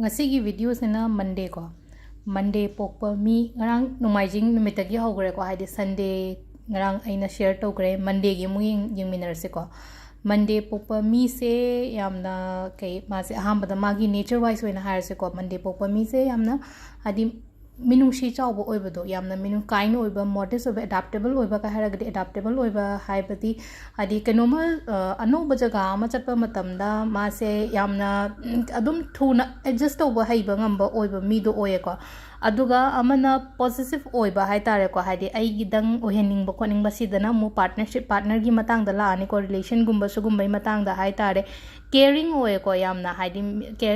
Ngasigi video sena Monday ko. Monday pokpa mi ngarang numaijing numitagi hogre ko haidi Sunday ngarang aina share to gre Monday gi mu ying minerse ko. Monday pokpa mi se yamna kai ma se ahambada magi nature wise wena hire se ko Monday pokpa mi se yamna hadi minungshi chawbo oibado yamna minu kind oiba modest oiba adaptable oiba ka haragadi adaptable oiba haibati hadi kanoma anoba jaga ama chatpa matamda ma se yamna adum thuna adjust oba haiba ngamba oiba mi do oye ko aduga amana possessive oiba hai tare ko hadi ai gidang ohening ba koning ba sidana mu partner gi matang da la ani ko relation gumba sugumbai matang da hai tare caring oye ko yamna hadi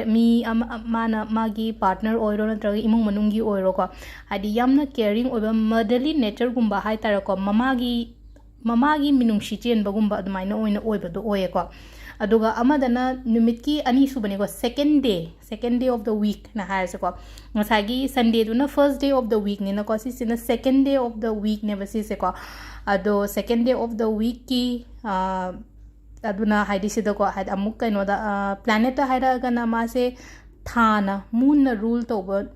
mi mana magi partner oiro natraga imung manungi oiro ko hadi yamna caring oiba motherly nature gumba hai tare ko mamagi minungshi chen bagumba admaina oina oiba do oye ko aduga amadana numit ki ani subane ko second day of the week na hair se ko ngasagi Sunday do na first day of the week ni na ko si na second day of the week ne basi se ko ado second day of the week ki aduna haidi sida ko had amuk kaino da planet haida gana ma se thana moon na rule to ba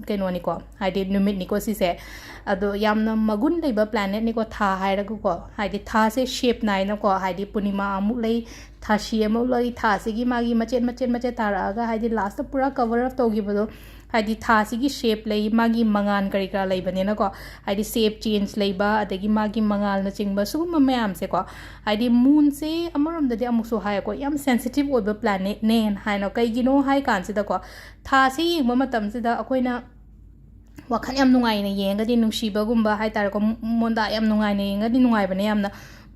kaino ni ko haidi numit ni ko si se ado yamna magun leiba planet ni ko tha haira ko haidi tha se shape nai na ko haidi punima amuk lei thashi amuk lei tha se gi magi machet tara ga haidi last pura cover up to gi bodo haidi tha si gi shape lei magi mangan kari kra lei bane na ko haidi shape change leiba adagi magi mangal na chingba sugum mayam se ko haidi moon se amarom da de amuk so hai ko yam sensitive oiba planet ne hai na kai gi no hai kan se da ko tha si yingba matam se da akoina wakhan yam nungai na yenga di nungsiba gumba hai tar ko monda yam nungai na yenga di nungai bane yamna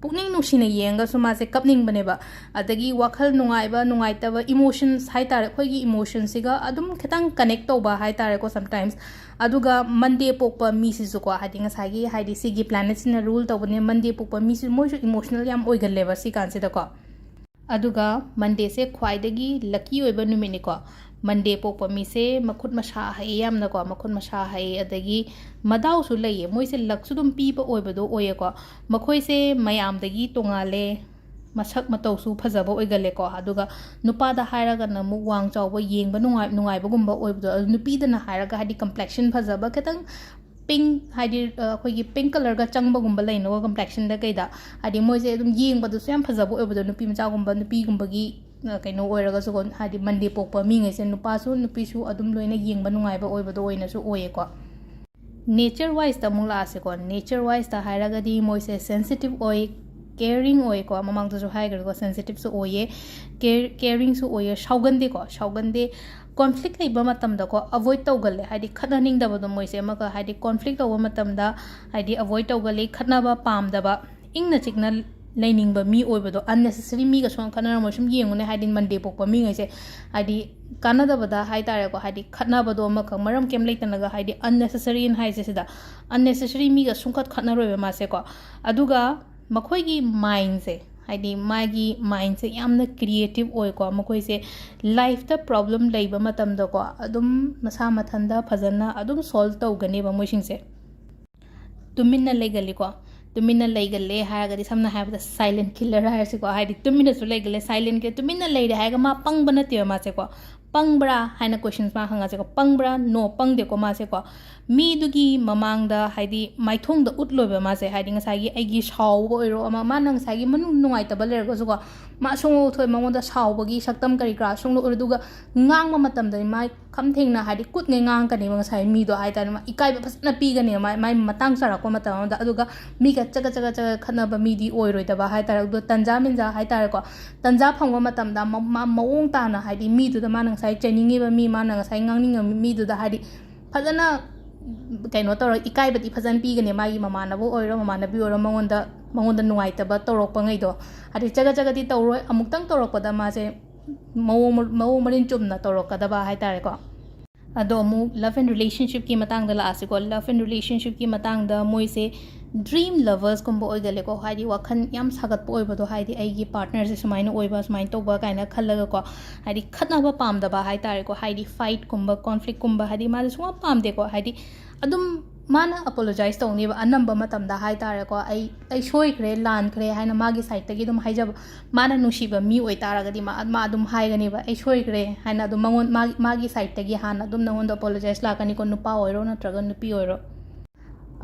pukning nungsina yenga suma se kapning bane ba adagi wakhal nungai ba nungai ta ba emotions hai tar khoi gi emotions siga adum khetang connect to ba hai tar ko sometimes aduga Monday pokpa mi si ko hadi nga sagi haidi sigi planets na rule to bane Monday pokpa mi si mo emotional yam oigal le ba si kan se da ko aduga Monday se khwaidagi lucky oiba numit ni ko Monday pokpa mi se makhut masha hai yamna ko makhut masha hai adagi madau su lei moi se lak su dum pi ba oiba do oye ko makhoi se mayam dagi tongale masak matau su phajaba oigale ko aduga nupa da hairaga na mu wang chawba yengba nungai ba gumba oibdo nupi da na hairaga hadi complexion phajaba ketang pink hadi khoi gi pink color ga changba gumba lei no complexion da kaida hadi moi se dum yengba du sem phajaba oibdo nupi macha gumba nupi gumba gi kaino oiraga so gon hadi Monday pokpa mi ngai se nupa su nupi su adum loina yengba nungai ba oibdo oina su oye ko nature wise ta mula ase ko nature wise ta hairaga di moi se sensitive oi caring oi ko mamang to so haigar ko sensitive so oye caring so oye shaugande conflict leiba matam da ko avoid tawgale hadi khadhaning da ba do moi se maka hadi conflict tawa matam da hadi avoid tawgale khadna ba pam da ba ingna chikna laining ba mi oiba do unnecessary mi ga song khana mo sum yengune hadi Monday pokpa mi ngai se hadi kanada ba da hai tare ko hadi khadna ba do maka maram kem leitana ga hadi unnecessary in hai se da unnecessary mi ga sung khadna roi ma se ko aduga makhoi gi mind se hadi magi mind se yamna creative oi ko makhoi se life ta problem leiba matam da ko adum masa mathanda phajana adum solve tawgane ba moi sing se tuminna legali ko tumina leigale haga di samna haga silent killer ha se ko haidi tumina su leigale silent ke tumina leide haga ma pangbana te ma se ko pangbra haina questions ma hanga se ko pangbra no pangde ko ma se ko mi dugi mamang da haidi maithong da utlobe ma se haidi nga sagi ai gi shaw bo iro ama ma nang sagi manu nungai ta baler ko ko ma songo thoi mango da shaw bagi saktam kari kra songlo urduga ngang ma matam da mai kham theng na haidi kut ngai ngang ka ni ma sai mi do hai ta ma ikai ba phasna pi ga ni mai matang sara ko matam da aduga mi ga chaga khana ba mi di oiroi da ba hai ta do tanja minja hai ta ko tanja phangwa matam da ma maung ta na haidi mi du da ma nang sai training ba mi ma nang sai ngang ning mi du da haidi phajana kaino toro ikai bati phazan pi gane magi mama na bo oiro mama na bi oro mangonda nungai ta ba torok pa ngai do hadi chaga di toroi amuk tang torok pa da ma se mawo marin chum na torok ka da ba hai tare ko ado mu love and relationship ki matang da la ase ko love and relationship ki matang da moi se dream lovers kombo oigale ko haidi wakhan yam sagat po oiba do haidi aigi partner se sumaina oiba sumain to ba kaina khallaga ko haidi khatna ba pam da ba hai tare ko haidi fight komba conflict komba haidi ma suma pam de ko haidi adum mana apologize tawni ba anamba matamda hai tare ko ai soikre lankre haina magi side tagi dum haijab mana nusiba mi oi taragadi ma dum haigani ba ai soikre haina dum mangon magi side tagi hana dum nangon apologize lakani ko nupa oiro natraga nupi oiro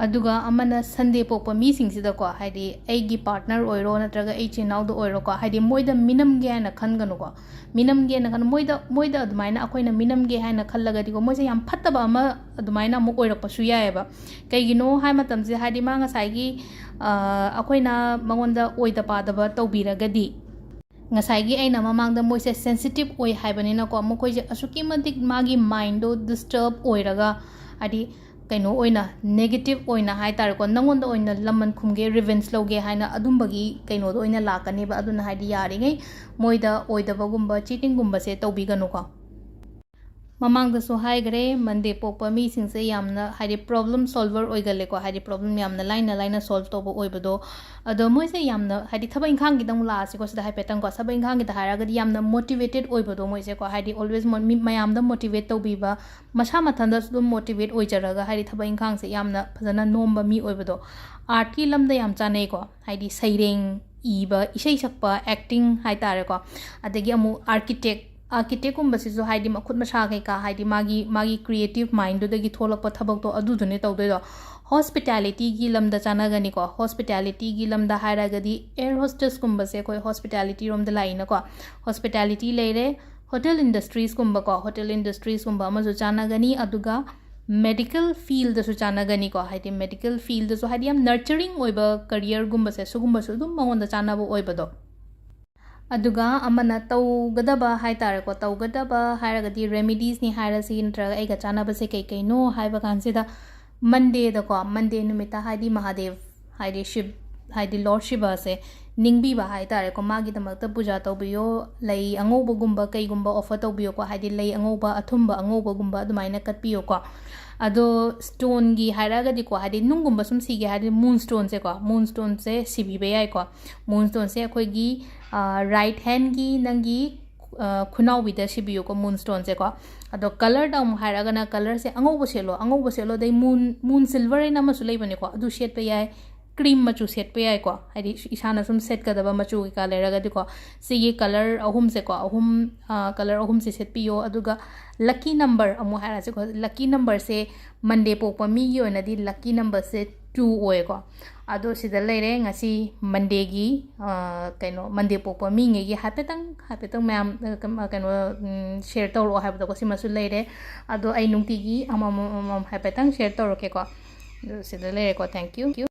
aduga amana Sunday pokpa mi singsida ko haidi aigi partner oiro natraga ai chinau do oiro ko haidi moida minam ge na khanganu ko minam ge na kan moida adumaina akoina minam ge haina khallagadi ko moise yam phattaba ama adumaina mu oirak pasu yaeba kaigino hai matamse haidi ma ngasai akoina mangonda oida padaba tawbiragadi ngasai gi aina mamangda moise sensitive oi haibanina ko mokoije asuki madik magi mind do disturb oiraga adi kaino oina negative oina hai tar ko nangonda oina laman khumge revenge loge haina adumbagi kaino do oina lakani ba aduna haidi yari ngai moida oidaba gumba cheating gumba se tawbiganu ko mamang da so hai gre Monday pokpa mi singse yamna haidi problem solver oigale ko haidi problem yamna line solve to bo oibado ado moise yamna haidi thaba inkhang gi dang la se ko sida hai petang ko saba inkhang gi da hara ga yamna motivated oibado moise ko haidi always mayam da motivate to biba masa mathanda su motivate oijaraga haidi thaba inkhang se yamna phajana nomba mi oibado art ki lamda yam chanai ko haidi saireng iba isai sakpa acting hai tare ko adagi amu architect kumbasisu haidi makhut masha kai ka haidi magi creative mind do gi tholakpa thabak to adu dune tawdoi do hospitality gi lamda chana gani ko hospitality gi lamda haira gadi air hostess kumbase koi hospitality rom da laina ko hospitality leire hotel industries kumba ko hotel industries kumba amazu chana gani aduga medical field su chana gani ko haidi medical field so haidi am nurturing oiba career gumbase sugumba su dum mangonda chana bo oiba do aduga amana tawgadaba hai tare ko tawgadaba hairagadi remedies ni hairasi ntraga aiga chanaba se kai no haiba kansida Monday da ko Monday numita haidi Mahadev haidi Shiv haidi Lord Shiva se ningbi ba hai tare ko magi damakta puja tawbiyo lei angoba gumba kai gumba offer tawbiyo ko haidi lei angoba athumba angoba gumba adumaina katpiyo ko ado stone gi hairagadi ko haidi nungumba sum sige haidi moon stone se sibi be yai ko moon stone se khoi gi right hand gi nangi khunau bida sibiyo ko moon stone se ko ado color dam hairaga na color se angobo selo dai moon silver ina masu leibane ko adu shet pe yai cream machu set pe yai ko haidi isana sum set ka daba machu ka leraga di ko sigi color ahum se ko color ahum se set piyo aduga lucky number amu haira se ko lucky number se Monday pokpa mi gi oina di lucky number se 2 oe ko ado sida leire ngasi Monday gi kaino Monday pokpa mi nge gi hapetang ma'am kaino share tawro habda ko simasu leire ado ai nungti gi amam hapetang share tawro ke ko sida leire ko thank you